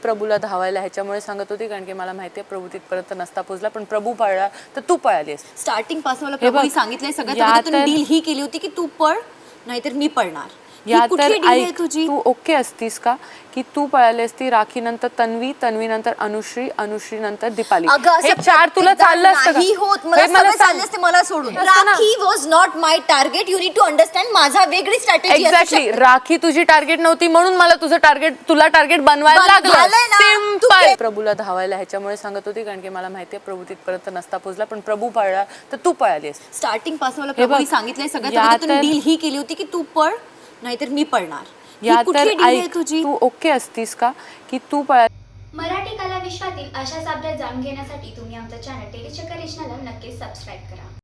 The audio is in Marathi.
प्रभूला धावायला ह्याच्यामुळे सांगत होती, कारण की मला माहिती आहे प्रभू तिथपर्यंत नसता पोहोचला, पण प्रभू पळला तर तू पळालीस. स्टार्टिंग पासून मला प्रभूने सांगितलंय सगळ्यात अगोदर डील ही केली होती की तू पळ नाहीतर मी पळणार. या तर ऐक, तू ओके असतीस का की तू पळाली असती राखी नंतर तन्वी, तन्वी नंतर अनुश्री, अनुश्री नंतर दीपाली, हे चार तुला चाललं असतं नाही होत. मला चालले असते मला सोडून. Rakhi was not my target. You need to understand. माझा वेगळी स्ट्रॅटेजी. एक्झॅक्टली. राखी तुझी टार्गेट नव्हती म्हणून मला तुझं टार्गेट, तुला टार्गेट बनवायला लागलं. सिंपल. प्रभूला धावायला ह्याच्यामुळे सांगत होती, कारण की मला माहिती आहे प्रभू तिथपर्यंत नसता पोहोचला, पण प्रभू पळला तर तू पळालीस. स्टार्टिंग पासून मला प्रभूने सांगितलंय सगळ्यात अगोदर डील ही केली होती की तू पळ नाहीतर मी पळणार. या तर तू ओके असतीस का की तू मराठी कला विश्वातील अशाच अपडेट जाणून घेण्यासाठी तुम्ही आमचं चॅनल टेलीचक्कर रिजनला नक्कीच सबस्क्राईब करा.